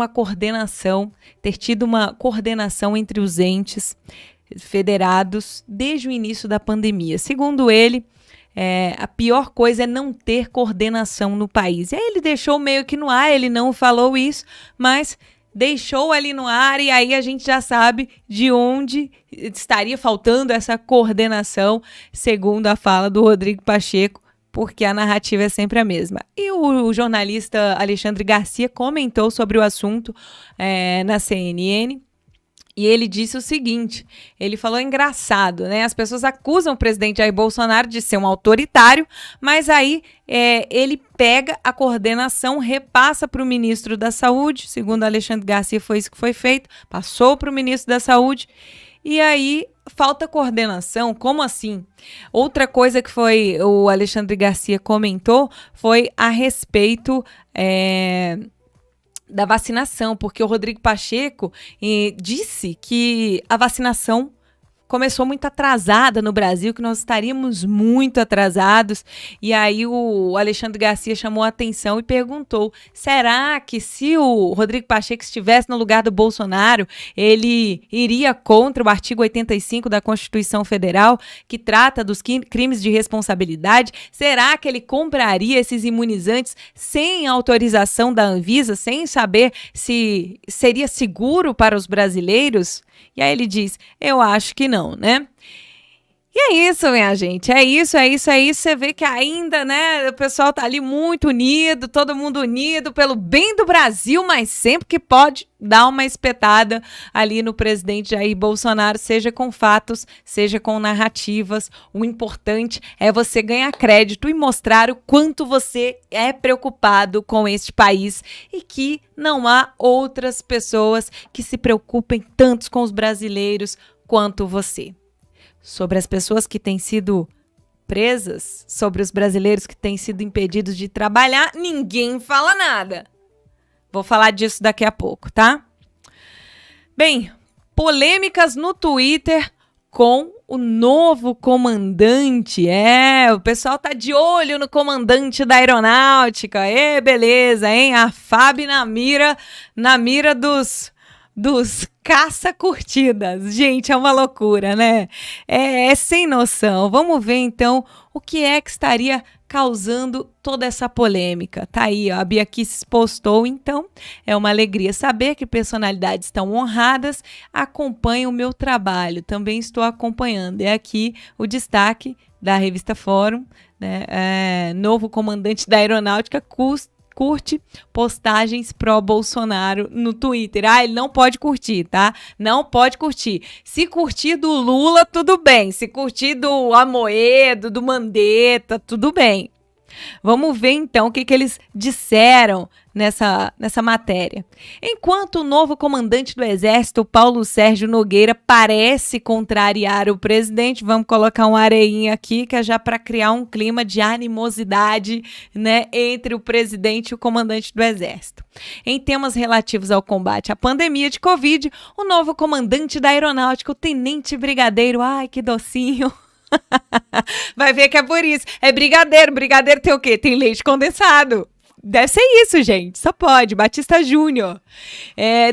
[SPEAKER 1] tido uma coordenação entre os entes federados desde o início da pandemia. Segundo ele, a pior coisa é não ter coordenação no país. E aí ele deixou meio que no ar, ele não falou isso, mas deixou ali no ar, e aí a gente já sabe de onde estaria faltando essa coordenação, segundo a fala do Rodrigo Pacheco, porque a narrativa é sempre a mesma. E o jornalista Alexandre Garcia comentou sobre o assunto na CNN, e ele disse o seguinte, ele falou engraçado, né? As pessoas acusam o presidente Jair Bolsonaro de ser um autoritário, mas aí ele pega a coordenação, repassa para o ministro da Saúde, segundo Alexandre Garcia foi isso que foi feito, passou para o ministro da Saúde, e aí falta coordenação, como assim? Outra coisa que o Alexandre Garcia comentou foi a respeito da vacinação, porque o Rodrigo Pacheco disse que a vacinação começou muito atrasada no Brasil, que nós estaríamos muito atrasados, e aí o Alexandre Garcia chamou a atenção e perguntou, será que se o Rodrigo Pacheco estivesse no lugar do Bolsonaro, ele iria contra o artigo 85 da Constituição Federal, que trata dos crimes de responsabilidade? Será que ele compraria esses imunizantes sem autorização da Anvisa, sem saber se seria seguro para os brasileiros? E aí ele diz, eu acho que não, né? E é isso, minha gente, é isso. Você vê que ainda, né, o pessoal tá ali muito unido, todo mundo unido pelo bem do Brasil, mas sempre que pode dar uma espetada ali no presidente Jair Bolsonaro, seja com fatos, seja com narrativas. O importante é você ganhar crédito e mostrar o quanto você é preocupado com este país e que não há outras pessoas que se preocupem tanto com os brasileiros quanto você. Sobre as pessoas que têm sido presas, sobre os brasileiros que têm sido impedidos de trabalhar, ninguém fala nada. Vou falar disso daqui a pouco, tá? Bem, polêmicas no Twitter com o novo comandante. O pessoal tá de olho no comandante da aeronáutica. Beleza, hein? A FAB na mira dos caça-curtidas. Gente, é uma loucura, né? É sem noção. Vamos ver, então, o que é que estaria causando toda essa polêmica. Tá aí, ó, a Bia Kicis postou, então, é uma alegria saber que personalidades tão honradas acompanham o meu trabalho. Também estou acompanhando. É aqui o destaque da revista Fórum, né? Novo comandante da aeronáutica curte postagens pró-Bolsonaro no Twitter. Ele não pode curtir, tá? Não pode curtir. Se curtir do Lula, tudo bem. Se curtir do Amoedo, do Mandetta, tudo bem. Vamos ver então o que eles disseram nessa matéria. Enquanto o novo comandante do Exército, Paulo Sérgio Nogueira, parece contrariar o presidente, vamos colocar um areinha aqui, que é já para criar um clima de animosidade, né, entre o presidente e o comandante do Exército. Em temas relativos ao combate à pandemia de Covid, o novo comandante da Aeronáutica, o Tenente Brigadeiro, ai que docinho, vai ver que é por isso. É brigadeiro. Brigadeiro tem o quê? Tem leite condensado. Deve ser isso, gente. Só pode. Batista Júnior.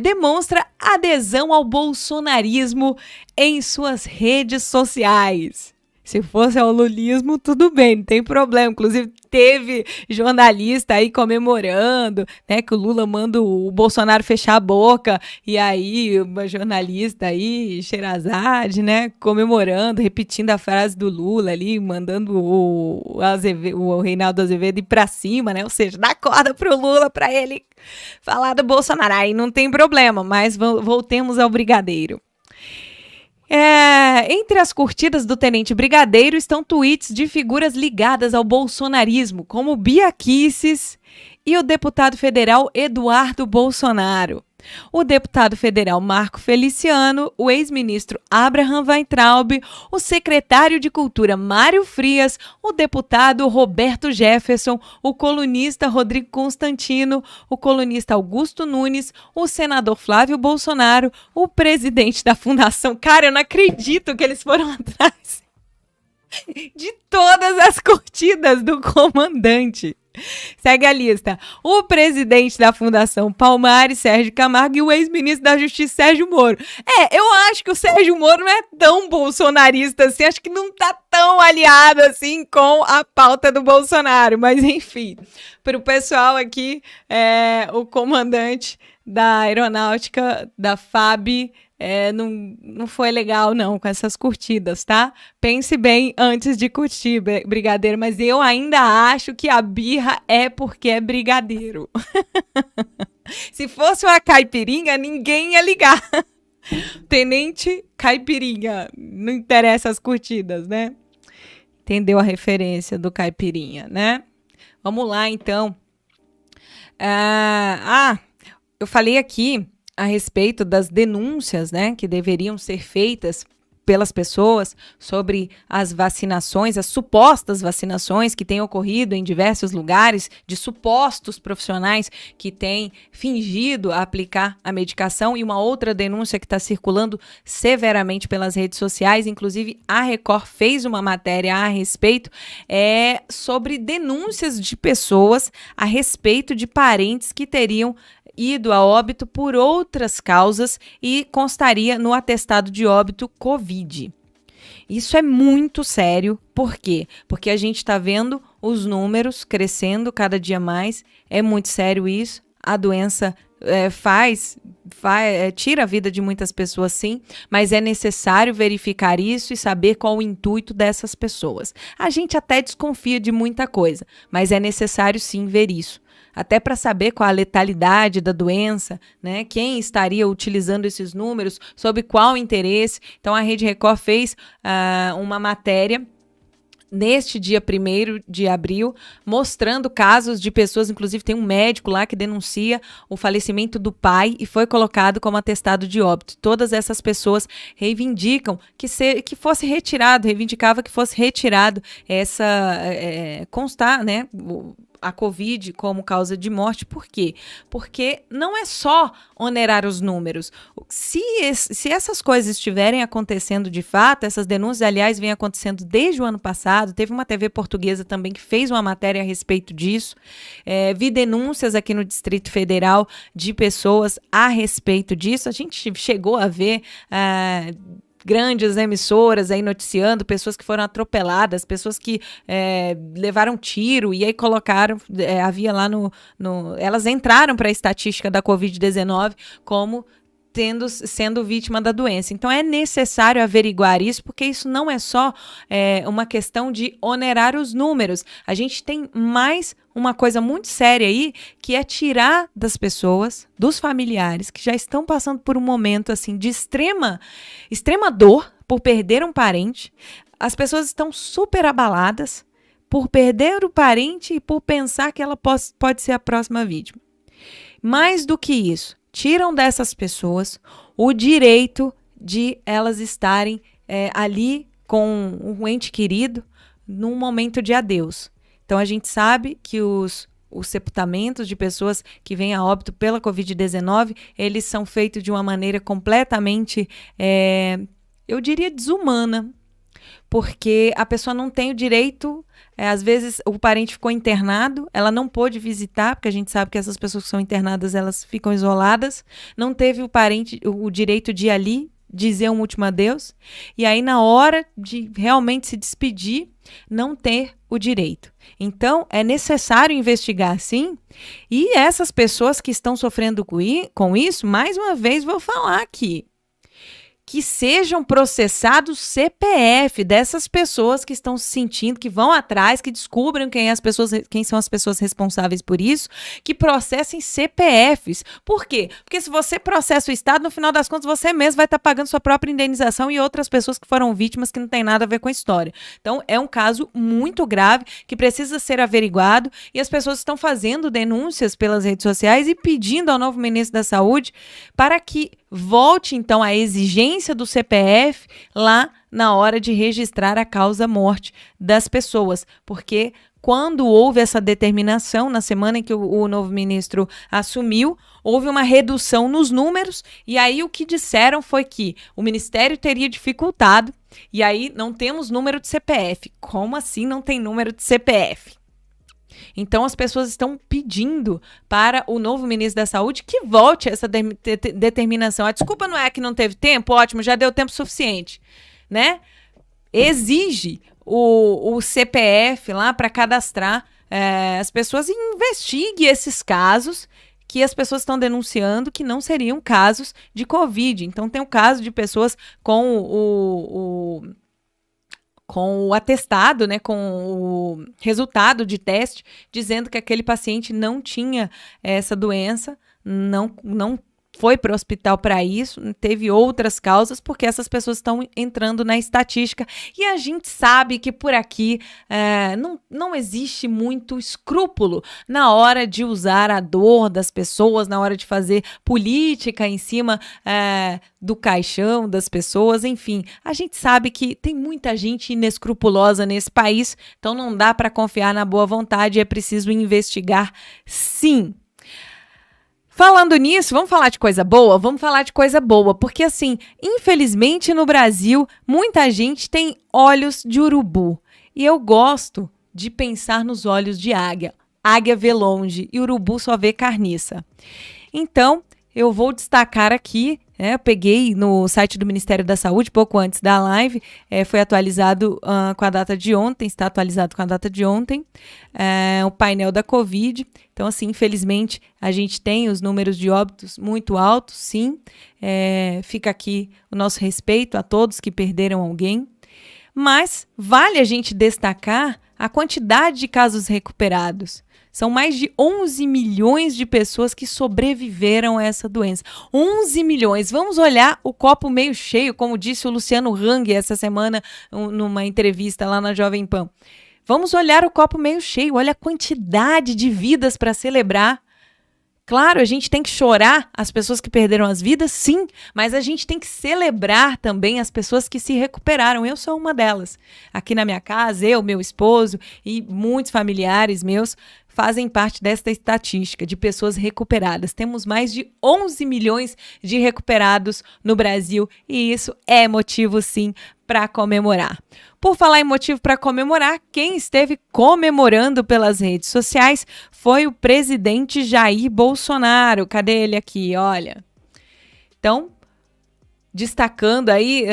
[SPEAKER 1] Demonstra adesão ao bolsonarismo em suas redes sociais. Se fosse ao lulismo, tudo bem, não tem problema. Inclusive, teve jornalista aí comemorando, né, que o Lula manda o Bolsonaro fechar a boca, e aí uma jornalista aí, Sherazade, né, comemorando, repetindo a frase do Lula ali, mandando o Reinaldo Azevedo ir pra cima, né, ou seja, dá corda pro Lula pra ele falar do Bolsonaro. Aí não tem problema, mas voltemos ao brigadeiro. Entre as curtidas do Tenente Brigadeiro estão tweets de figuras ligadas ao bolsonarismo, como Bia Kicis e o deputado federal Eduardo Bolsonaro. O deputado federal Marco Feliciano, o ex-ministro Abraham Weintraub, o secretário de Cultura Mário Frias, o deputado Roberto Jefferson, o colunista Rodrigo Constantino, o colunista Augusto Nunes, o senador Flávio Bolsonaro, o presidente da Fundação. Cara, eu não acredito que eles foram atrás de todas as curtidas do comandante. Segue a lista. O presidente da Fundação Palmares, Sérgio Camargo, e o ex-ministro da Justiça, Sérgio Moro. Eu acho que o Sérgio Moro não é tão bolsonarista assim, acho que não tá tão aliado assim com a pauta do Bolsonaro, mas enfim, para o pessoal aqui, o comandante da Aeronáutica, da FAB, não foi legal não com essas curtidas, tá? Pense bem antes de curtir, brigadeiro, mas eu ainda acho que a birra é porque é brigadeiro. Se fosse uma caipirinha, ninguém ia ligar. Tenente Caipirinha, não interessa as curtidas, né? Entendeu a referência do caipirinha, né? Vamos lá, então. Eu falei aqui a respeito das denúncias, né, que deveriam ser feitas pelas pessoas sobre as vacinações, as supostas vacinações que têm ocorrido em diversos lugares, de supostos profissionais que têm fingido aplicar a medicação, e uma outra denúncia que está circulando severamente pelas redes sociais, inclusive a Record fez uma matéria a respeito, sobre denúncias de pessoas a respeito de parentes que teriam ido a óbito por outras causas e constaria no atestado de óbito Covid. Isso é muito sério. Por quê? Porque a gente está vendo os números crescendo cada dia mais. É muito sério isso. A doença tira a vida de muitas pessoas, sim, mas é necessário verificar isso e saber qual o intuito dessas pessoas. A gente até desconfia de muita coisa, mas é necessário sim ver isso. Até para saber qual a letalidade da doença, né? Quem estaria utilizando esses números, sob qual interesse. Então, a Rede Record fez uma matéria neste dia 1º de abril, mostrando casos de pessoas, inclusive tem um médico lá que denuncia o falecimento do pai e foi colocado como atestado de óbito. Todas essas pessoas reivindicam que fosse retirado, reivindicava que fosse retirado constar, né, a Covid como causa de morte. Por quê? Porque não é só onerar os números. Se essas coisas estiverem acontecendo de fato, essas denúncias, aliás, vêm acontecendo desde o ano passado, teve uma TV portuguesa também que fez uma matéria a respeito disso, vi denúncias aqui no Distrito Federal de pessoas a respeito disso, a gente chegou a ver grandes emissoras aí noticiando pessoas que foram atropeladas, pessoas que levaram tiro e aí colocaram, havia lá elas entraram para a estatística da Covid-19 como sendo vítima da doença. Então é necessário averiguar isso, porque isso não é só uma questão de onerar os números. A gente tem mais uma coisa muito séria aí, que é tirar das pessoas, dos familiares, que já estão passando por um momento assim de extrema dor por perder um parente. As pessoas estão super abaladas por perder o parente e por pensar que ela pode ser a próxima vítima. Mais do que isso, tiram dessas pessoas o direito de elas estarem ali com um ente querido num momento de adeus. Então, a gente sabe que os sepultamentos de pessoas que vêm a óbito pela Covid-19, eles são feitos de uma maneira completamente, eu diria, desumana, porque a pessoa não tem o direito, às vezes o parente ficou internado, ela não pôde visitar, porque a gente sabe que essas pessoas que são internadas, elas ficam isoladas, não teve o parente o direito de ir ali, dizer um último adeus, e aí na hora de realmente se despedir, não ter o direito. Então, é necessário investigar, sim, e essas pessoas que estão sofrendo com isso, mais uma vez vou falar aqui, que sejam processados CPF dessas pessoas que estão se sentindo, que vão atrás, que descubram quem são as pessoas responsáveis por isso, que processem CPFs. Por quê? Porque se você processa o Estado, no final das contas, você mesmo vai estar pagando sua própria indenização e outras pessoas que foram vítimas que não tem nada a ver com a história. Então, é um caso muito grave que precisa ser averiguado e as pessoas estão fazendo denúncias pelas redes sociais e pedindo ao novo ministro da Saúde para que volte, então, a exigência do CPF lá na hora de registrar a causa-morte das pessoas, porque quando houve essa determinação, na semana em que o novo ministro assumiu, houve uma redução nos números, e aí o que disseram foi que o Ministério teria dificultado, e aí não temos número de CPF. Como assim não tem número de CPF? Então, as pessoas estão pedindo para o novo ministro da Saúde que volte essa determinação. A desculpa não é que não teve tempo? Ótimo, já deu tempo suficiente, né? Exige o CPF lá para cadastrar as pessoas e investigue esses casos que as pessoas estão denunciando que não seriam casos de Covid. Então, tem o caso de pessoas com o atestado, né, com o resultado de teste, dizendo que aquele paciente não tinha essa doença, não foi para o hospital para isso, teve outras causas, porque essas pessoas estão entrando na estatística. E a gente sabe que por aqui não existe muito escrúpulo na hora de usar a dor das pessoas, na hora de fazer política em cima do caixão das pessoas, enfim. A gente sabe que tem muita gente inescrupulosa nesse país, então não dá para confiar na boa vontade, é preciso investigar, sim. Falando nisso, vamos falar de coisa boa? Vamos falar de coisa boa, porque assim, infelizmente no Brasil, muita gente tem olhos de urubu. E eu gosto de pensar nos olhos de águia. Águia vê longe e urubu só vê carniça. Então, eu vou destacar aqui, eu peguei no site do Ministério da Saúde, pouco antes da live, foi atualizado com a data de ontem, está atualizado com a data de ontem, o painel da Covid. Então, assim, infelizmente, a gente tem os números de óbitos muito altos, sim. Fica aqui o nosso respeito a todos que perderam alguém. Mas vale a gente destacar a quantidade de casos recuperados. São mais de 11 milhões de pessoas que sobreviveram a essa doença. 11 milhões. Vamos olhar o copo meio cheio, como disse o Luciano Hang essa semana numa entrevista lá na Jovem Pan. Vamos olhar o copo meio cheio. Olha a quantidade de vidas para celebrar. Claro, a gente tem que chorar as pessoas que perderam as vidas, sim, mas a gente tem que celebrar também as pessoas que se recuperaram. Eu sou uma delas. Aqui na minha casa, eu, meu esposo e muitos familiares meus fazem parte desta estatística de pessoas recuperadas. Temos mais de 11 milhões de recuperados no Brasil e isso é motivo, sim, para comemorar. Por falar em motivo para comemorar, quem esteve comemorando pelas redes sociais foi o presidente Jair Bolsonaro. Cadê ele aqui? Olha. Então, destacando aí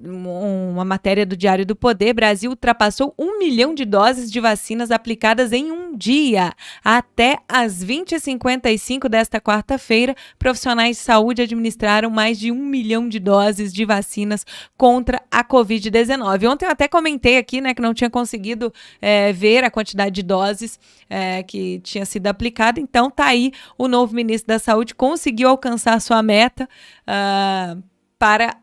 [SPEAKER 1] uma matéria do Diário do Poder, Brasil ultrapassou 1 milhão de doses de vacinas aplicadas em um dia. Até às 20h55 desta quarta-feira, profissionais de saúde administraram mais de 1 milhão de doses de vacinas contra a Covid-19. Ontem eu até comentei aqui, né, que não tinha conseguido ver a quantidade de doses que tinha sido aplicada. Então, tá aí, o novo ministro da Saúde conseguiu alcançar sua meta para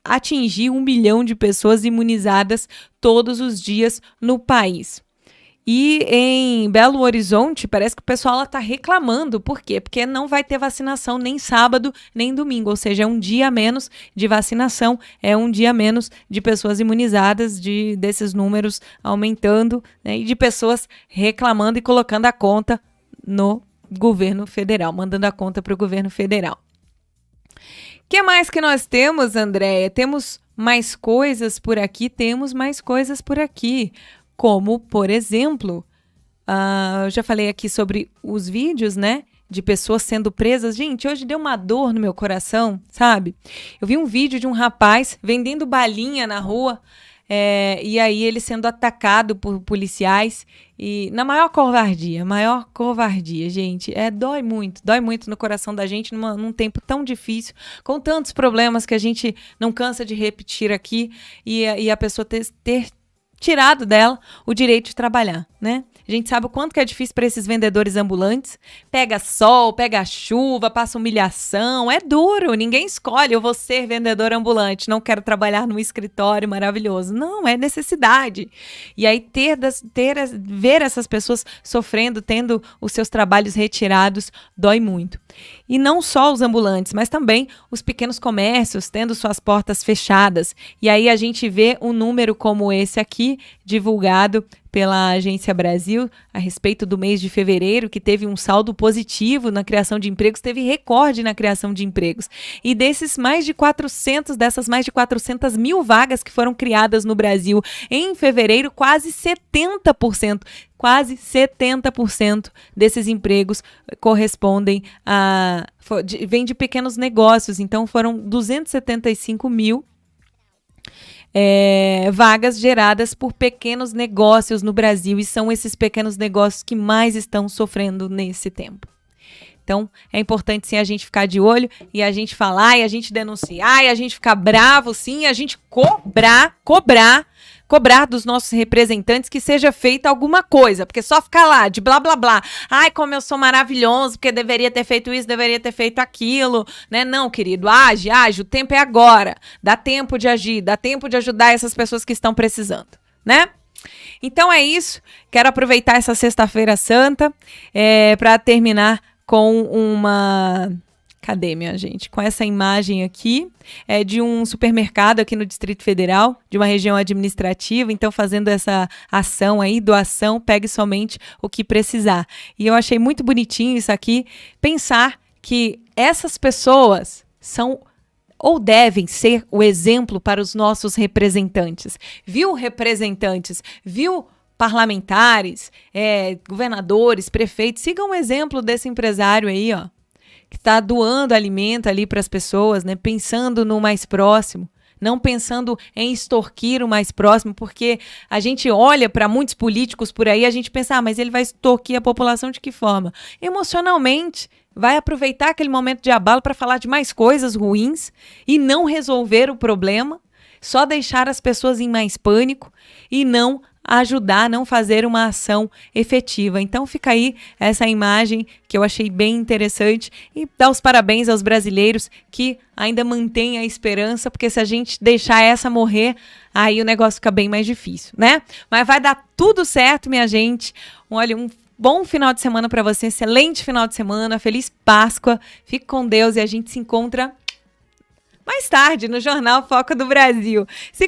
[SPEAKER 1] atingir 1 milhão de pessoas imunizadas todos os dias no país. E em Belo Horizonte, parece que o pessoal está reclamando. Por quê? Porque não vai ter vacinação nem sábado, nem domingo. Ou seja, é um dia a menos de vacinação, é um dia a menos de pessoas imunizadas, desses números aumentando, né, e de pessoas reclamando e colocando a conta no governo federal, mandando a conta para o governo federal. O que mais que nós temos, Andréia? Temos mais coisas por aqui? Temos mais coisas por aqui. Como, por exemplo, eu já falei aqui sobre os vídeos, né? De pessoas sendo presas. Gente, hoje deu uma dor no meu coração, sabe? Eu vi um vídeo de um rapaz vendendo balinha na rua, e aí ele sendo atacado por policiais, e na maior covardia, gente. Dói muito no coração da gente num tempo tão difícil, com tantos problemas que a gente não cansa de repetir aqui, e a pessoa ter tirado dela o direito de trabalhar, né? A gente sabe o quanto que é difícil para esses vendedores ambulantes. Pega sol, pega chuva, passa humilhação. É duro, ninguém escolhe. Eu vou ser vendedor ambulante, não quero trabalhar num escritório maravilhoso. Não, é necessidade. E aí ver essas pessoas sofrendo, tendo os seus trabalhos retirados, dói muito. E não só os ambulantes, mas também os pequenos comércios tendo suas portas fechadas. E aí a gente vê um número como esse aqui, divulgado pela Agência Brasil a respeito do mês de fevereiro, que teve um saldo positivo na criação de empregos, teve recorde na criação de empregos. E dessas mais de 400 mil vagas que foram criadas no Brasil em fevereiro, quase 70% desses empregos correspondem vem de pequenos negócios. Então foram 275 mil vagas geradas por pequenos negócios no Brasil, e são esses pequenos negócios que mais estão sofrendo nesse tempo. Então, é importante sim a gente ficar de olho, e a gente falar, e a gente denunciar, e a gente ficar bravo sim, e a gente cobrar dos nossos representantes que seja feita alguma coisa, porque só ficar lá de blá blá blá, ai, como eu sou maravilhoso, porque deveria ter feito isso, deveria ter feito aquilo, né? Não, querido, age, o tempo é agora, dá tempo de agir, dá tempo de ajudar essas pessoas que estão precisando, né? Então é isso, quero aproveitar essa sexta-feira santa para terminar com uma... Cadê, minha gente? Com essa imagem aqui, de um supermercado aqui no Distrito Federal, de uma região administrativa, então fazendo essa ação aí, doação, pegue somente o que precisar. E eu achei muito bonitinho isso aqui, pensar que essas pessoas são ou devem ser o exemplo para os nossos representantes. Viu, representantes? Viu, parlamentares, governadores, prefeitos? Sigam o exemplo desse empresário aí, ó, que está doando alimento ali para as pessoas, né? Pensando no mais próximo, não pensando em extorquir o mais próximo, porque a gente olha para muitos políticos por aí, a gente pensa, mas ele vai extorquir a população de que forma? Emocionalmente, vai aproveitar aquele momento de abalo para falar de mais coisas ruins e não resolver o problema, só deixar as pessoas em mais pânico e não ajudar, não fazer uma ação efetiva. Então fica aí essa imagem que eu achei bem interessante, e dar os parabéns aos brasileiros que ainda mantêm a esperança, porque se a gente deixar essa morrer, aí o negócio fica bem mais difícil, né? Mas vai dar tudo certo, minha gente. Olha, um bom final de semana para você, excelente final de semana, feliz Páscoa, fique com Deus, e a gente se encontra mais tarde no Jornal Foco do Brasil.